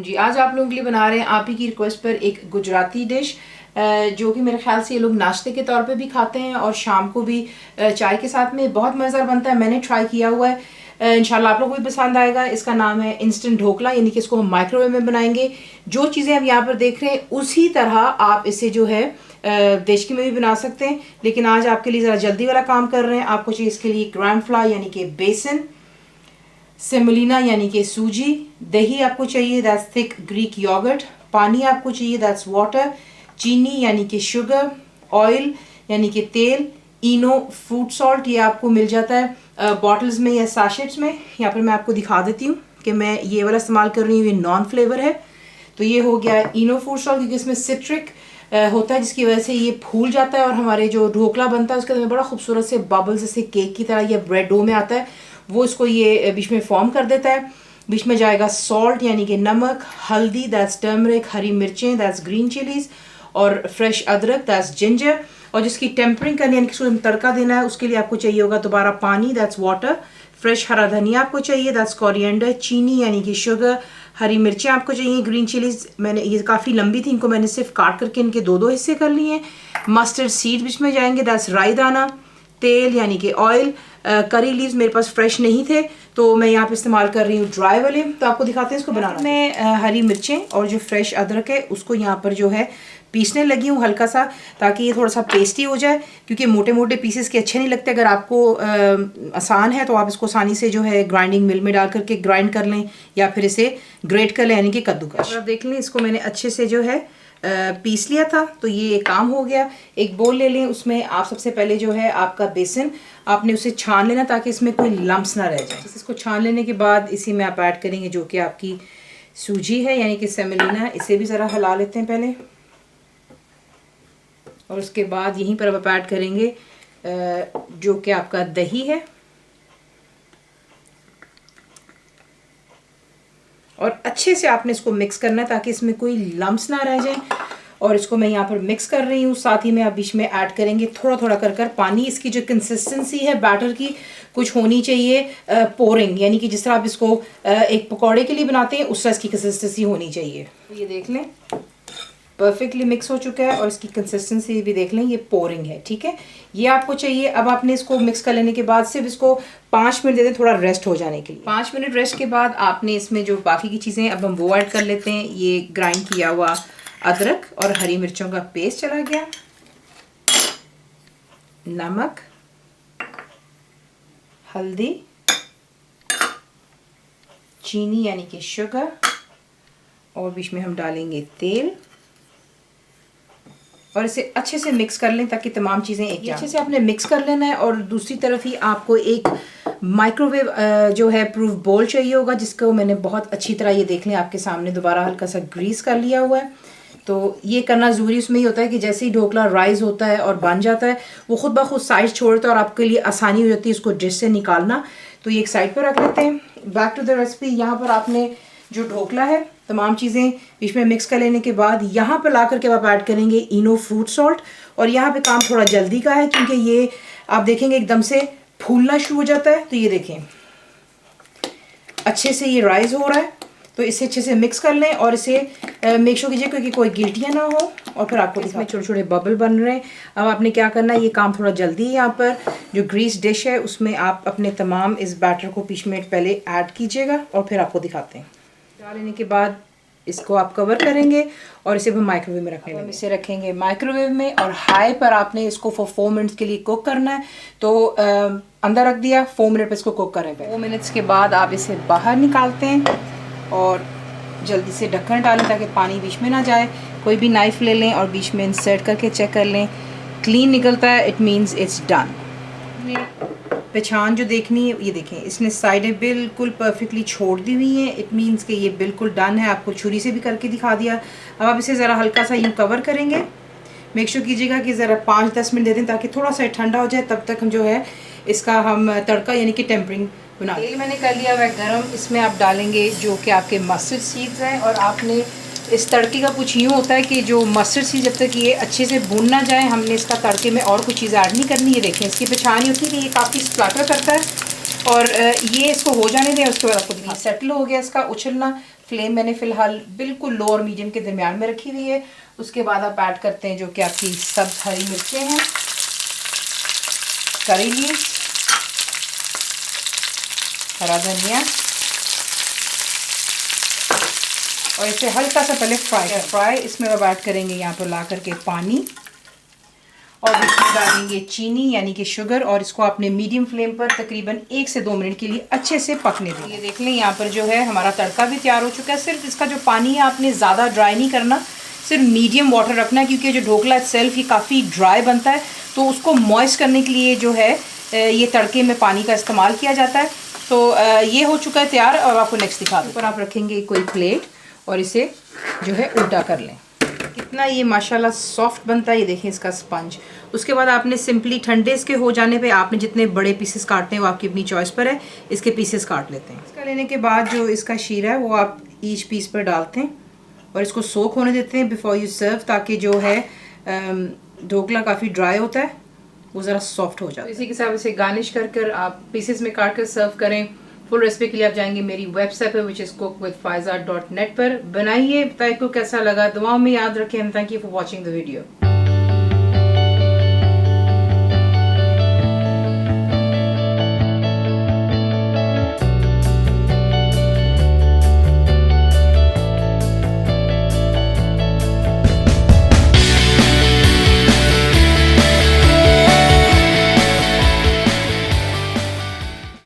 जी, आज आप लोगों के लिए बना रहे हैं आप ही की रिक्वेस्ट पर एक गुजराती डिश जो कि मेरे ख्याल से ये लोग नाश्ते के तौर पे भी खाते हैं और शाम को भी चाय के साथ में बहुत मज़ेदार बनता है। मैंने ट्राई किया हुआ है, इंशाल्लाह आप लोगों को भी पसंद आएगा। इसका नाम है इंस्टेंट ढोकला, यानी कि इसको हम माइक्रोवेव में बनाएंगे। जो चीज़ें हम यहाँ पर देख रहे हैं उसी तरह आप इसे जो है देशकी में भी बना सकते हैं, लेकिन आज आपके लिए ज़रा जल्दी वाला काम कर रहे हैं। आपको चाहिए इसके लिए ग्राम फ्लावर यानी कि बेसन, सेमोलिना यानी कि सूजी, दही आपको चाहिए दैट्स थिक ग्रीक योगर्ट, पानी आपको चाहिए दैट्स वाटर, चीनी यानी कि शुगर, ऑयल यानी कि तेल, इनो फ्रूट सॉल्ट ये आपको मिल जाता है बॉटल्स में या सैशेट्स में। यहाँ पर मैं आपको दिखा देती हूँ कि मैं ये वाला इस्तेमाल कर रही हूँ, ये नॉन फ्लेवर है। तो ये हो गया इनो फ्रूट सॉल्ट, क्योंकि इसमें सिट्रिक होता है जिसकी वजह से ये फूल जाता है और हमारे जो ढोकला बनता है उसके अंदर बड़ा खूबसूरत से बबल्स जैसे केक की तरह या ब्रेड डो में आता है, वो इसको ये बीच में फॉर्म कर देता है। बीच में जाएगा सॉल्ट यानी कि नमक, हल्दी दैट्स टर्मरिक, हरी मिर्चें दैट्स ग्रीन चिलीज, और फ्रेश अदरक दैट्स जिंजर। और जिसकी टेम्परिंग करनी यानी कि उसको तड़का देना है उसके लिए आपको चाहिए होगा दोबारा पानी दैट्स वाटर, फ्रेश हरा धनिया आपको चाहिए दैट्स कोरिएंडर, चीनी यानी कि शुगर, हरी मिर्चें आपको चाहिए, ग्रीन चिलीज मैंने ये काफ़ी लंबी थी, इनको मैंने सिर्फ काट करके इनके दो दो हिस्से कर लिए हैं। मस्टर्ड सीड बीच में जाएंगे दैट्स राई दाना, तेल यानी कि ऑयल, करी लीव्स मेरे पास फ्रेश नहीं थे तो मैं यहाँ पे इस्तेमाल कर रही हूँ ड्राई वाले। तो आपको दिखाते हैं इसको बनाना। मैं हरी मिर्चें और जो फ्रेश अदरक है उसको यहाँ पर जो है पीसने लगी हूँ हल्का सा, ताकि ये थोड़ा सा पेस्टी हो जाए, क्योंकि मोटे मोटे पीसेस के अच्छे नहीं लगते। अगर आपको आसान है तो आप इसको आसानी से जो है ग्राइंडिंग मिल में डाल करके ग्राइंड कर लें या फिर इसे ग्रेट कर लें यानी कि कद्दूकस। आप देख लें इसको मैंने अच्छे से जो है पीस लिया था, तो ये एक काम हो गया। एक बोल ले लें, उसमें आप सबसे पहले जो है आपका बेसन आपने उसे छान लेना ताकि इसमें कोई लम्स ना रह जाए। इसको छान लेने के बाद इसी में आप ऐड करेंगे जो कि आपकी सूजी है यानी कि सेमोलिना, इसे भी ज़रा हिला लेते हैं पहले। और उसके बाद यहीं पर अब आप ऐड करेंगे जो कि आपका दही है, और अच्छे से आपने इसको मिक्स करना है ताकि इसमें कोई लम्स ना रह जाए। और इसको मैं यहाँ पर मिक्स कर रही हूँ। साथ ही में आप बीच में ऐड करेंगे थोड़ा थोड़ा कर पानी। इसकी जो कंसिस्टेंसी है बैटर की कुछ होनी चाहिए पोरिंग, यानी कि जिस तरह आप इसको एक पकौड़े के लिए बनाते हैं उस तरह इसकी कंसिस्टेंसी होनी चाहिए। तो ये देख लें परफेक्टली मिक्स हो चुका है और इसकी कंसिस्टेंसी भी देख लें, ये पोरिंग है, ठीक है, ये आपको चाहिए। अब आपने इसको मिक्स कर लेने के बाद सिर्फ इसको 5 मिनट दे दें थोड़ा रेस्ट हो जाने के लिए। 5 मिनट रेस्ट के बाद आपने इसमें जो बाकी की चीज़ें अब हम वो ऐड कर लेते हैं। ये ग्राइंड किया हुआ अदरक और हरी मिर्चों का पेस्ट चला गया, नमक, हल्दी, चीनी यानी कि शुगर, और बीच में हम डालेंगे तेल, और इसे अच्छे से मिक्स कर लें ताकि तमाम चीज़ें एक अच्छे से आपने मिक्स कर लेना है। और दूसरी तरफ ही आपको एक माइक्रोवेव जो है प्रूफ बोल चाहिए होगा, जिसको मैंने बहुत अच्छी तरह ये देख लें आपके सामने दोबारा हल्का सा ग्रीस कर लिया हुआ है। तो ये करना ज़रूरी उसमें ही होता है कि जैसे ही ढोकला राइज होता है और बन जाता है वो खुद ब खुद साइड छोड़ता है और आपके लिए आसानी हो जाती है इसको डिश से निकालना। तो ये एक साइड पर रख लेते हैं। Back to the recipe. यहाँ पर आपने जो ढोकला है तमाम चीज़ें बीच में मिक्स कर लेने के बाद यहाँ पर ला करके आप ऐड करेंगे इनो फ्रूट सॉल्ट। और यहाँ पे काम थोड़ा जल्दी का है क्योंकि ये आप देखेंगे एकदम से फूलना शुरू हो जाता है। तो ये देखें अच्छे से ये राइज हो रहा है, तो इसे अच्छे से मिक्स कर लें और इसे मेक श्योर कीजिए क्योंकि कोई गिल्टियाँ ना हो। और फिर आपको इसमें छोटे छोटे बबल बन रहे हैं। अब आपने क्या करना है, ये काम थोड़ा जल्दी है। यहाँ पर जो ग्रीस डिश है उसमें आप अपने तमाम इस बैटर को 20 मिनट पहले ऐड कीजिएगा और फिर आपको दिखाते हैं। डाल लेने के बाद इसको आप कवर करेंगे और इसे हम माइक्रोवेव में रखेंगे। हम इसे रखेंगे माइक्रोवेव में और हाई पर आपने इसको 4 मिनट्स के लिए कुक करना है। तो अंदर रख दिया, 4 मिनट पर इसको कुक करें। 4 मिनट्स के बाद आप इसे बाहर निकालते हैं और जल्दी से ढक्कन डालें ताकि पानी बीच में ना जाए। कोई भी नाइफ़ ले लें और बीच में इंसर्ट करके चेक कर लें, क्लीन निकलता है इट मीन्स इट्स डन। पहचान जो देखनी है ये देखें, इसने साइडें बिल्कुल परफेक्टली छोड़ दी हुई हैं, इट मीन्स कि ये बिल्कुल डन है। आपको छुरी से भी करके दिखा दिया। अब आप इसे ज़रा हल्का सा यूँ कवर करेंगे। मेक श्योर कीजिएगा कि ज़रा 5-10 मिनट दे दें ताकि थोड़ा सा ठंडा हो जाए। तब तक हम जो है इसका हम तड़का यानी कि टेम्परिंग बना। तेल मैंने कर लिया हुआ है गरम, इसमें आप डालेंगे जो कि आपके मस्टर्ड सीड्स हैं। और आपने इस तड़के का कुछ यूँ होता है कि जो मस्टर्ड सीड जब तक ये अच्छे से भून ना जाए हमने इसका तड़के में और कुछ चीज़ ऐड नहीं करनी। ये देखें इसकी पहचान ही होती है कि ये काफ़ी स्प्लटर करता है और ये इसको हो जाने दें। उसके बाद आपको सेटल हो गया इसका उछलना, फ्लेम मैंने फ़िलहाल बिल्कुल लो और मीडियम के दरमियान में रखी हुई है। उसके बाद आप ऐड करते हैं जो कि आपकी सब्ज़ हरी मिर्चें हैं, करी लीव्स, हरा धनिया, और इसे हल्का सा पहले फ्राई। इसमें अब ऐड करेंगे यहाँ पर ला करके पानी, और इसमें डालेंगे चीनी यानी कि शुगर, और इसको आपने मीडियम फ्लेम पर तकरीबन 1 से 2 मिनट के लिए अच्छे से पकने दें। ये देख लें यहाँ पर जो है हमारा तड़का भी तैयार हो चुका है। सिर्फ इसका जो पानी है आपने ज़्यादा ड्राई नहीं करना, सिर्फ मीडियम वाटर रखना है, क्योंकि जो ढोकला सेल्फ ही काफ़ी ड्राई बनता है, तो उसको मॉइस्ट करने के लिए जो है ये तड़के में पानी का इस्तेमाल किया जाता है। तो ये हो चुका है तैयार, और आपको नेक्स्ट दिखा दूँ। ऊपर आप रखेंगे कोई प्लेट और इसे जो है उल्टा कर लें। कितना ये माशाल्लाह सॉफ्ट बनता है, ये देखें इसका स्पंज। उसके बाद आपने सिंपली ठंडे इसके हो जाने पे आपने जितने बड़े पीसेस काटने हैं वो आपकी अपनी चॉइस पर है, इसके पीसेस काट लेते हैं। इसका लेने के बाद जो इसका शीरा है वो आप ईच पीस पर डालते हैं और इसको सोक होने देते हैं बिफोर यू सर्व, ताकि जो है ढोकला काफ़ी ड्राई होता है, वो ज़रा सॉफ्ट हो जाता है। इसी के साथ इसे गार्निश कर कर आप पीसेस में काट कर सर्व करें। फुल रेसिपी के लिए आप जाएंगे मेरी वेबसाइट पर विच इज़ cook-with-faiza.net पर। बनाइए, बताइए को कैसा लगा, दुआओं में याद रखें। Thank you for watching the video.